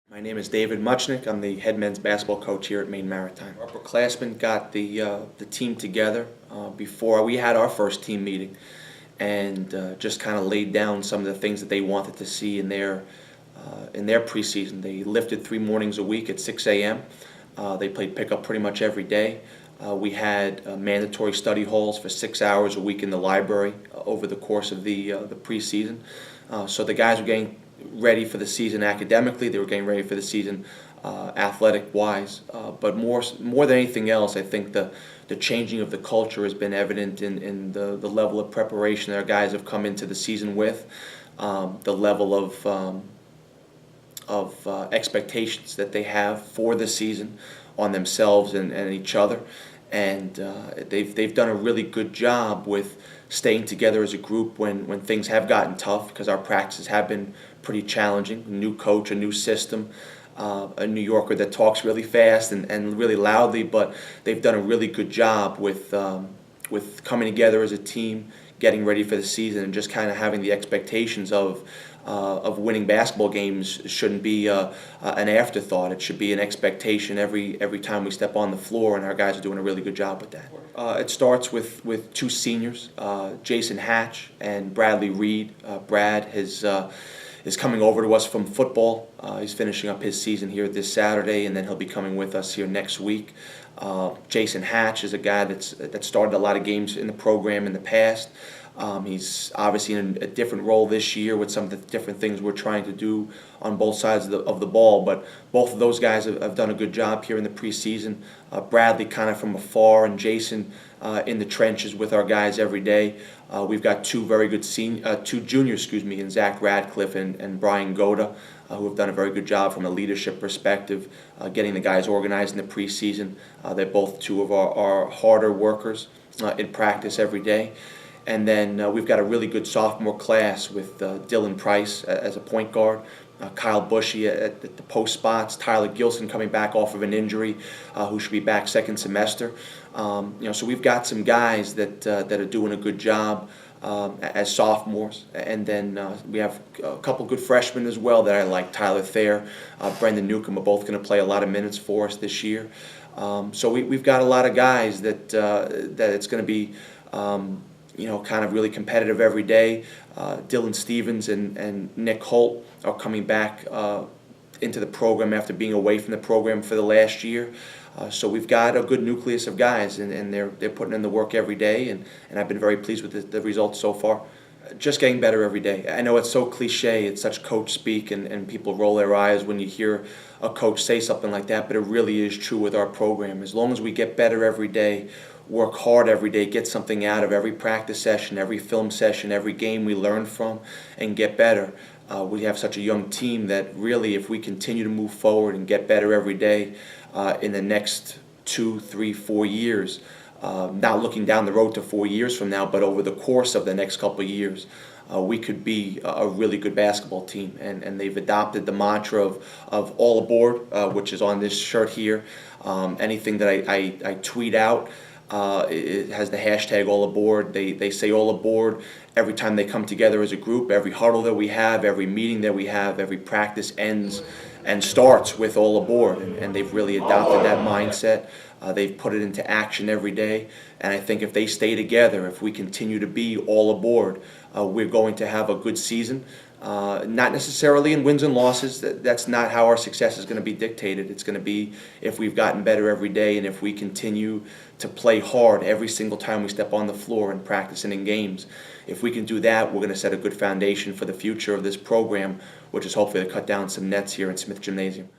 My name is David Muchnick. I'm the head men's basketball coach here at Maine Maritime. Our upperclassmen got the team together before we had our first team meeting, and just kind of laid down some of the things that they wanted to see in their preseason. They lifted 3 mornings a week at 6 a.m. They played pickup pretty much every day. We had mandatory study halls for 6 hours a week in the library over the course of the preseason. So the guys were getting ready for the season academically. They were getting ready for the season athletic-wise. But more than anything else, I think the changing of the culture has been evident in the level of preparation that our guys have come into the season with, the level of expectations that they have for the season on themselves and each other. And they've done a really good job with staying together as a group when things have gotten tough, because our practices have been pretty challenging. A new coach, a new system, a New Yorker that talks really fast and really loudly, but they've done a really good job with coming together as a team, getting ready for the season, and just kind of having the expectations of winning basketball games shouldn't be an afterthought. It should be an expectation every time we step on the floor, and our guys are doing a really good job with that. It starts with 2 seniors, Jason Hatch and Bradley Reed. Brad is coming over to us from football. He's finishing up his season here this Saturday, and then he'll be coming with us here next week. Jason Hatch is a guy that started a lot of games in the program in the past. He's obviously in a different role this year with some of the different things we're trying to do on both sides of the ball, but both of those guys have done a good job here in the preseason. Bradley kind of from afar, and Jason in the trenches with our guys every day. We've got 2 very good two juniors, in Zach Radcliffe and Brian Goda, who have done a very good job from a leadership perspective, getting the guys organized in the preseason. They're both 2 of our harder workers in practice every day. And then we've got a really good sophomore class with Dylan Price as a point guard, Kyle Bushy at the post spots, Tyler Gilson coming back off of an injury, who should be back second semester. So we've got some guys that are doing a good job as sophomores, and then we have a couple good freshmen as well that I like. Tyler Thayer, Brendan Newcomb are both going to play a lot of minutes for us this year. So we've got a lot of guys that it's going to be kind of really competitive every day. Dylan Stevens and Nick Holt are coming back into the program after being away from the program for the last year. So we've got a good nucleus of guys, and they're putting in the work every day, and I've been very pleased with the results so far. Just getting better every day. I know it's so cliche, it's such coach speak, and people roll their eyes when you hear a coach say something like that, but it really is true with our program. As long as we get better every day, work hard every day, get something out of every practice session, every film session, every game we learn from, and get better. We have such a young team that really, if we continue to move forward and get better every day in the next 2, 3, 4 years, not looking down the road to 4 years from now, but over the course of the next couple of years, we could be a really good basketball team. And they've adopted the mantra of all aboard, which is on this shirt here. Anything that I tweet out, it has the hashtag all aboard. They say all aboard every time they come together as a group. Every huddle that we have, every meeting that we have, every practice ends and starts with all aboard, and they've really adopted that mindset. They've put it into action every day, and I think if they stay together, if we continue to be all aboard, we're going to have a good season. Not necessarily in wins and losses. That's not how our success is going to be dictated. It's going to be if we've gotten better every day, and if we continue to play hard every single time we step on the floor and practice and in games. If we can do that, we're going to set a good foundation for the future of this program, which is hopefully to cut down some nets here in Smith Gymnasium.